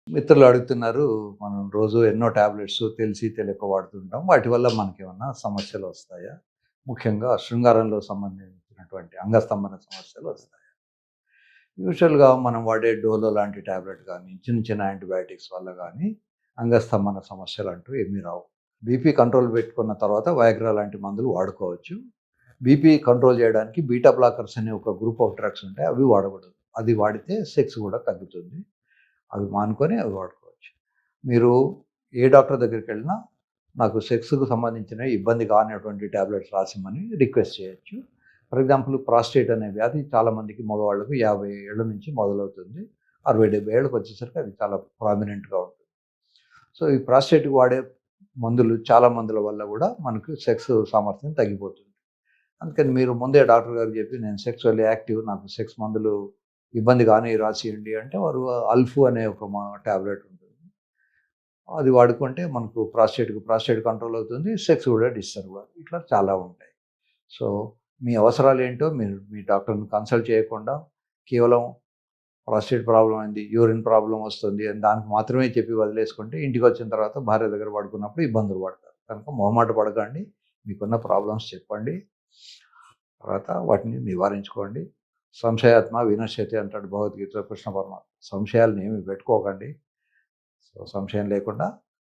మిత్రులు అడుగుతున్నారు. మనం రోజు ఎన్నో టాబ్లెట్స్ తెలిసి తెలియక వాడుతుంటాం. వాటి వల్ల మనకేమన్నా సమస్యలు వస్తాయా? ముఖ్యంగా శృంగారంలో సంబంధించినటువంటి అంగస్తంభన సమస్యలు వస్తాయా? యూజువల్‌గా మనం వాడే డోలో లాంటి టాబ్లెట్ గానీ, చిన్న చిన్న యాంటీబయాటిక్స్ వల్ల గానీ అంగస్తంభన సమస్యలంటూ ఏమీ రావు. బీపీ కంట్రోల్ పెట్టుకున్న తర్వాత వయాగ్రా లాంటి మందులు వాడుకోవచ్చు. బీపీ కంట్రోల్ చేయడానికి బీటా బ్లాకర్స్ అనే ఒక గ్రూప్ ఆఫ్ డ్రగ్స్ ఉంటాయి. అవి వాడకూడదు. అది వాడితే సెక్స్ కూడా తగ్గుతుంది. అవి మానుకొని అవి వాడుకోవచ్చు. మీరు ఏ డాక్టర్ దగ్గరికెళ్ళినా నాకు సెక్స్‌కు సంబంధించిన ఇబ్బంది కానటువంటి టాబ్లెట్స్ రాసిమ్మని రిక్వెస్ట్ చేయొచ్చు. ఫర్ ఎగ్జాంపుల్ ప్రాస్టేట్ అనే వ్యాధి చాలామందికి మగవాళ్ళకు 50 ఏళ్ల నుంచి మొదలవుతుంది. 60, 70 ఏళ్ళకొచ్చేసరికి అది చాలా ప్రామినెంట్‌గా ఉంటుంది. సో, ఈ ప్రాస్టేట్‌కి వాడే మందులు చాలా మందుల వల్ల గూడా మనకు సెక్స్ సామర్థ్యం తగ్గిపోతుంది. అందుకని మీరు ముందే డాక్టర్ గారికి చెప్పి నేను సెక్సువల్లీ యాక్టివ్, నాకు సెక్స్ మందులు ఇబ్బంది కానివి రాసియండి అంటే వారు అల్ఫు అనే ఒక టాబ్లెట్ ఉంటుంది. అది వాడుకుంటే మనకు ప్రాస్టేట్ కంట్రోల్ అవుతుంది. సెక్స్ కూడా డిస్టర్బ్ అవ్వదు. ఇట్లా చాలా ఉంటాయి. సో, మీ అవసరాలేంటో మీరు మీ డాక్టర్‌ని కన్సల్ట్ చేయకుండా కేవలం ప్రాస్టేట్ ప్రాబ్లమ్ అయింది, యూరిన్ ప్రాబ్లమ్ వస్తుంది అని దానికి మాత్రమే చెప్పి వదిలేసుకుంటే ఇంటికొచ్చిన తర్వాత భార్య దగ్గర పడుకున్నప్పుడు ఇబ్బందులు పడతారు. కనుక మొహమాట పడకండి. మీకున్న ప్రాబ్లమ్స్ చెప్పండి. తర్వాత వాటిని నివారించుకోండి. సంశయాత్మ వినశ్యతి అంటాడు భగవద్గీతలో కృష్ణ పరమాత్మ. సంశయాలను ఏమి పెట్టుకోకండి. సో, సంశయం లేకుండా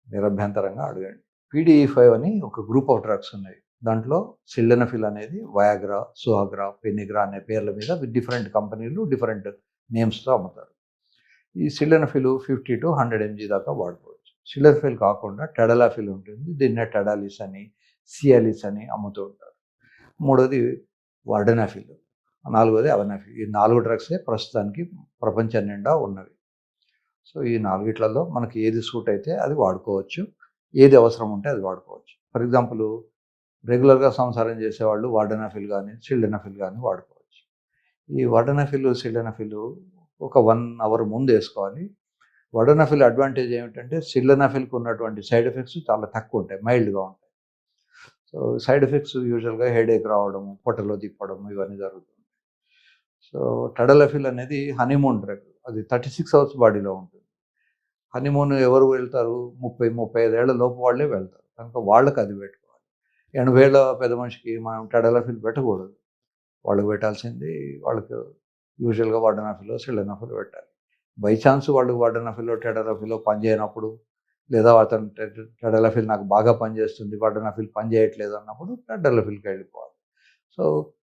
నిరభ్యంతరంగా అడగండి. PDE5 అని ఒక గ్రూప్ ఆఫ్ డ్రగ్స్ ఉన్నాయి. దాంట్లో సిల్డెనఫిల్ అనేది వయాగ్రా, సుహాగ్రా, పెనిగ్రా అనే పేర్ల మీద డిఫరెంట్ కంపెనీలు డిఫరెంట్ నేమ్స్‌తో అమ్ముతారు. ఈ సిల్డెనఫిల్ 50-100 ఎంజీ దాకా వాడుకోవచ్చు. సిల్డెనఫిల్ కాకుండా టెడలాఫిల్ ఉంటుంది. దీన్నే టెడాలిస్ అని, సియాలిస్ అని అమ్ముతూ ఉంటారు. మూడోది వార్డెనాఫిల్. నాలుగోది అవనాఫిల్. ఈ 4 డ్రగ్సే ప్రస్తుతానికి ప్రపంచం నిండా ఉన్నవి. సో, ఈ నాలుగిట్లలో మనకి ఏది సూట్ అయితే అది వాడుకోవచ్చు. ఏది అవసరం ఉంటే అది వాడుకోవచ్చు. ఫర్ ఎగ్జాంపుల్ రెగ్యులర్‌గా సంసారం చేసేవాళ్ళు వార్డెనాఫిల్ గానీ, సిల్డెనఫిల్ గానీ వాడుకోవచ్చు. ఈ వార్డెనాఫిల్, సిల్డెనఫిల్ ఒక 1 అవర్ ముందేసుకోవాలి. వార్డెనాఫిల్ అడ్వాంటేజ్ ఏమిటంటే సిల్డెనాఫిల్‌కి ఉన్నటువంటి సైడ్ ఎఫెక్ట్స్ చాలా తక్కువుంటాయి. మైల్డ్‌గా ఉంటాయి. సో, సైడ్ ఎఫెక్ట్స్ యూజువల్‌గా హెడేక్ రావడము, పొట్టలో తిప్పడం ఇవన్నీ జరుగుతుంది. సో, టడలాఫిల్ అనేది హనీమూన్ డ్రగ్. అది 36 అవర్స్ బాడీలో ఉంటుంది. హనీమూన్ ఎవరు వెళ్తారు? 30, 35 ఏళ్ల లోపు వాళ్ళే వెళ్తారు. కనుక వాళ్ళకి అది పెట్టుకోవాలి. 80 ఏళ్ల పెద్ద మనిషికి మనం టడలాఫిల్ పెట్టకూడదు. వాళ్ళకి పెట్టాల్సింది వాళ్ళకి యూజువల్‌గా వార్డెనాఫిలో, సిల్డెనాఫిల్ పెట్టాలి. బై చాన్స్ వాళ్ళు వార్డెనాఫిలో, టెడలాఫిలో పనిచేయనప్పుడు లేదా అతను టెడలాఫిల్ నాకు బాగా పనిచేస్తుంది, వార్డెనాఫిల్ పనిచేయట్లేదు అన్నప్పుడు టెడలాఫిల్‌కి వెళ్ళిపోవాలి. సో,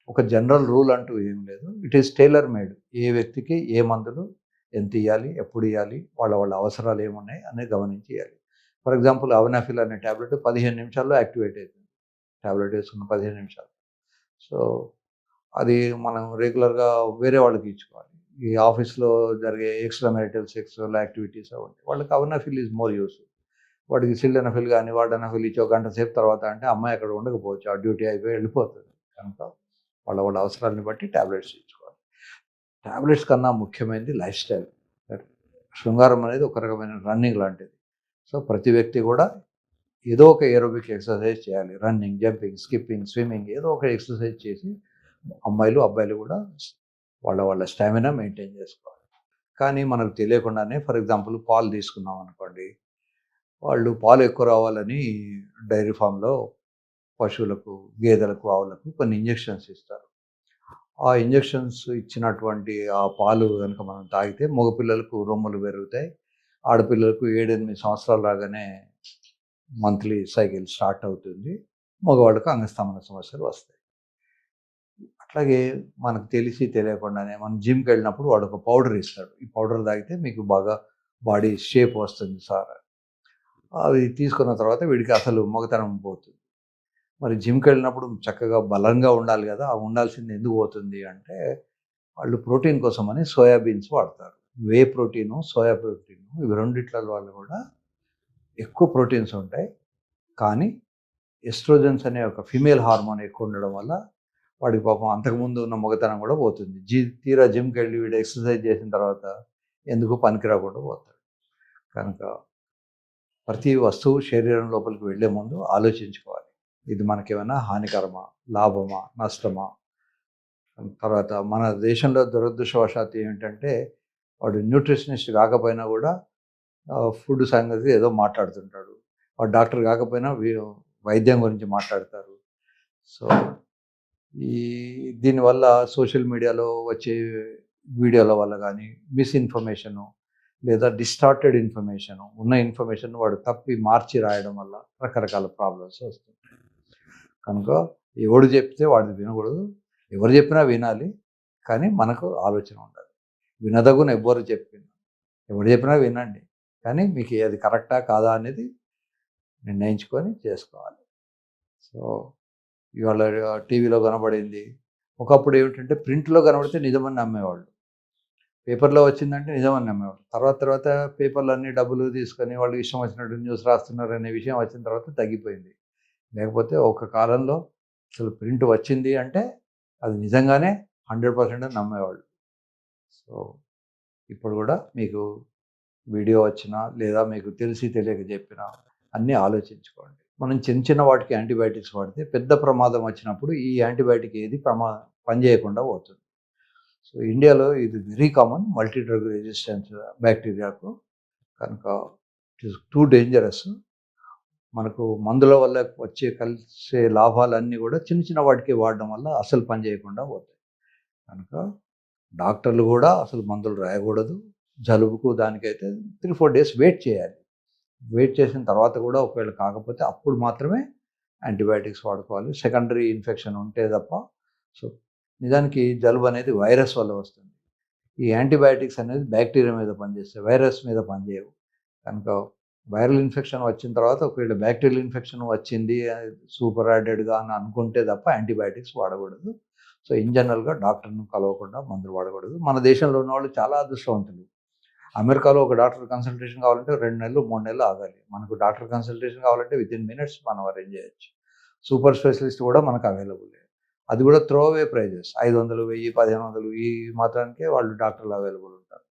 ఒక జనరల్ రూల్ అంటూ ఏం లేదు. It is tailor made. ఏ వ్యక్తికి ఏ మందులు ఎంతియ్యాలి, ఎప్పుడియ్యాలి, వాళ్ళ వాళ్ళ అవసరాలు ఏమున్నాయి అనేది గమనించి ఇయ్యాలి. ఫర్ ఎగ్జాంపుల్ అవనాఫిల్ అనే టాబ్లెట్ 15 నిమిషాల్లో యాక్టివేట్ అయితుంది. టాబ్లెట్ వేసుకున్న 15 నిమిషాలు. సో, అది మనం రెగ్యులర్‌గా వేరే వాళ్ళకి ఇచ్చుకోవాలి. ఈ ఆఫీస్‌లో జరిగే ఎక్స్‌ట్రా మ్యారిటల్ సెక్సువల్ యాక్టివిటీస్ అవి ఉంటాయి. వాళ్ళకి అవనాఫిల్ ఈజ్ మోర్ యూజ్‌ఫుల్. వాడికి సిల్డెనాఫిల్ గాని, వార్డెనాఫిల్ ఇచ్చి ఒక గంట సేపు తర్వాత అంటే అమ్మాయి అక్కడ ఉండకపోవచ్చు. ఆ డ్యూటీ అయిపోయి వెళ్ళిపోతుంది. కనుక వాళ్ళ వాళ్ళ అవసరాలను బట్టి టాబ్లెట్స్ ఇచ్చుకోవాలి. టాబ్లెట్స్ కన్నా ముఖ్యమైనది లైఫ్ స్టైల్. శృంగారం అనేది ఒక రకమైన రన్నింగ్ లాంటిది. సో, ప్రతి వ్యక్తి కూడా ఏదో ఒక ఏరోబిక్ ఎక్సర్సైజ్ చేయాలి. రన్నింగ్, జంపింగ్, స్కిప్పింగ్, స్విమ్మింగ్ ఏదో ఒక ఎక్సర్సైజ్ చేసి అమ్మాయిలు, అబ్బాయిలు కూడా వాళ్ళ వాళ్ళ స్టామినా మెయింటైన్ చేసుకోవాలి. కానీ మనకు తెలియకుండానే ఫర్ ఎగ్జాంపుల్ పాలు తీసుకున్నాం అనుకోండి. వాళ్ళు పాలు ఎక్కువ రావాలని డైరీ ఫార్మ్‌లో పశువులకు, గేదెలకు, ఆవులకు కొన్ని ఇంజెక్షన్స్ ఇస్తారు. ఆ ఇంజెక్షన్స్ ఇచ్చినటువంటి ఆ పాలు గనుక మనం తాగితే మగపిల్లలకు రొమ్ములు పెరుగుతాయి. ఆడపిల్లలకు 7, 8 సంవత్సరాలు రాగానే మంత్లీ సైకిల్ స్టార్ట్ అవుతుంది. మగవాళ్ళకి అంగస్తంభన సమస్యలు వస్తాయి. అట్లాగే మనకు తెలిసి తెలియకుండానే మనం జిమ్‌కెళ్ళినప్పుడు వాడొక పౌడర్ ఇస్తాడు. ఈ పౌడర్ తాగితే మీకు బాగా బాడీ షేప్ వస్తుంది సార్. అది తీసుకున్న తర్వాత వీడికి అసలు మగతనం పోతుంది. మరి జిమ్‌కెళ్ళినప్పుడు చక్కగా బలంగా ఉండాలి గదా! ఆ ఉండాల్సింది ఎందుకు పోతుంది అంటే, వాళ్ళు ప్రోటీన్ కోసమని సోయా బీన్స్ వాడతారు. వే ప్రోటీను, సోయా ప్రోటీను ఇవి రెండిట్లలో వల్ల గూడా ఎక్కువ ప్రోటీన్స్ ఉంటాయి. కానీ ఎస్ట్రోజన్స్ అనే ఒక ఫీమేల్ హార్మోన్ ఎక్కువ ఉండడం వల్ల వాడికి పాపం అంతకుముందు ఉన్న మగతనం గూడా పోతుంది. తీరా జిమ్‌కెళ్ళి వీడు ఎక్సర్సైజ్ చేసిన తర్వాత ఎందుకు పనికి రాకుండా పోతాడు. కనుక ప్రతి వస్తువు శరీరం లోపలికి వెళ్ళే ముందు ఆలోచించుకోవాలి. ఇది మనకేమైనా హానికరమా? లాభమా? నష్టమా? తర్వాత మన దేశంలో దురదృష్టవశాత్తు ఏమిటంటే, వాడు న్యూట్రిషనిస్ట్ కాకపోయినా గూడా ఫుడ్ సంగతి ఏదో మాట్లాడుతుంటాడు. వాడు డాక్టర్ కాకపోయినా వైద్యం గురించి మాట్లాడతారు. సో, ఈ దీనివల్ల సోషల్ మీడియాలో వచ్చే వీడియోల వల్ల గానీ, మిస్‌ఇన్ఫర్మేషను లేదా డిస్టార్టెడ్ ఇన్ఫర్మేషను, ఉన్న ఇన్ఫర్మేషన్ వాడు తప్పి మార్చి రాయడం వల్ల రకరకాల ప్రాబ్లమ్స్ వస్తుంటాయి. కనుక ఎవడు చెప్తే వాడిది వినకూడదు. ఎవరు చెప్పినా వినాలి. కానీ మనకు ఆలోచన ఉండాలి. వినదగున ఎవ్వరు చెప్పినా. ఎవడు చెప్పినా వినండి. కానీ మీకు అది కరెక్టా కాదా అనేది నిర్ణయించుకొని చేసుకోవాలి. సో, ఇవాళ టీవీలో కనబడింది. ఒకప్పుడు ఏమిటంటే ప్రింట్‌లో కనబడితే నిజమని నమ్మేవాళ్ళు. పేపర్‌లో వచ్చిందంటే నిజమని నమ్మేవాళ్ళు. తర్వాత తర్వాత పేపర్‌లన్నీ డబ్బులు తీసుకొని వాళ్ళు ఇష్టం వచ్చినట్టు న్యూస్ రాస్తున్నారనే విషయం వచ్చిన తర్వాత తగ్గిపోయింది. లేకపోతే ఒక కాలంలో అసలు ప్రింట్ వచ్చింది అంటే అది నిజంగానే 100% నమ్మేవాళ్ళు. సో, ఇప్పుడు కూడా మీకు వీడియో వచ్చినా లేదా మీకు తెలిసి తెలియక చెప్పినా అన్నీ ఆలోచించుకోండి. మనం చిన్న చిన్న వాటికి యాంటీబయాటిక్స్ వాడితే పెద్ద ప్రమాదం వచ్చినప్పుడు ఈ యాంటీబయాటిక్ ఏది పనిచేయకుండా పోతుంది. సో, ఇండియాలో ఇది very common multi drug resistance బ్యాక్టీరియాకు. కనుక ఇట్ ఈస్ టూ డేంజరస్. మనకు మందుల వల్ల కలిసే లాభాలన్నీ కూడా చిన్న చిన్న వాటికి వాడడం వల్ల అసలు పని చేయకుండా పోతాయి. కనుక డాక్టర్లు కూడా అసలు మందులు రాయకూడదు. జలుబుకు దానికైతే 3-4 డేస్ వెయిట్ చేయాలి. వెయిట్ చేసిన తర్వాత కూడా ఒకవేళ కాకపోతే అప్పుడు మాత్రమే యాంటీబయాటిక్స్ వాడుకోవాలి. సెకండరీ ఇన్ఫెక్షన్ ఉంటే తప్ప. సో, నిజానికి జలుబు అనేది వైరస్ వల్ల వస్తుంది. ఈ యాంటీబయాటిక్స్ అనేది బ్యాక్టీరియా మీద పనిచేస్తాయి. వైరస్ మీద పనిచేయవు. కనుక వైరల్ ఇన్ఫెక్షన్ వచ్చిన తర్వాత ఒకవేళ బ్యాక్టీరియల్ ఇన్ఫెక్షన్ వచ్చింది సూపర్ యాడెడ్‌గా అని అనుకుంటే తప్ప యాంటీబయాటిక్స్ వాడకూడదు. సో, ఇన్ జనరల్‌గా డాక్టర్‌ని కలవకుండా మందులు వాడకూడదు. మన దేశంలో ఉన్నవాళ్ళు చాలా అదృష్టవంతులు. అమెరికాలో ఒక డాక్టర్ కన్సల్టేషన్ కావాలంటే 2 నెలలు, 3 నెలలు ఆగాలి. మనకు డాక్టర్ కన్సల్టేషన్ కావాలంటే వితిన్ మినిట్స్ మనం అరేంజ్ చేయొచ్చు. సూపర్ స్పెషలిస్ట్ కూడా మనకు అవైలబులే. అది కూడా త్రో అవే ప్రైజెస్ 500, 1000, 1500 ఈ మాత్రానికే వాళ్ళు డాక్టర్లు అవైలబుల్ ఉంటారు.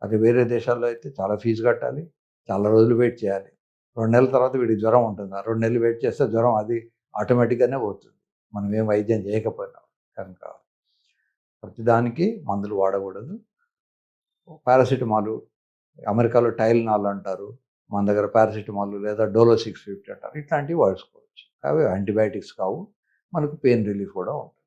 అదే వేరే దేశాల్లో అయితే చాలా ఫీజు కట్టాలి. చాలా రోజులు వెయిట్ చేయాలి. 2 నెలల తర్వాత వీడికి జ్వరం ఉంటుంది. ఆ 2 నెలలు వెయిట్ చేస్తే జ్వరం అది ఆటోమేటిక్‌గానే పోతుంది. మనం ఏం వైద్యం చేయకపోయినా. కనుక ప్రతిదానికి మందులు వాడకూడదు. పారాసిటమాలు అమెరికాలో టైల్‌నాల్ అంటారు. మన దగ్గర పారాసిటమాల్ లేదా డోలో 650 అంటారు. ఇట్లాంటివి వాడుకోవచ్చు. అవి యాంటీబయాటిక్స్ కావు. మనకు పెయిన్ రిలీఫ్ కూడా ఉంటుంది.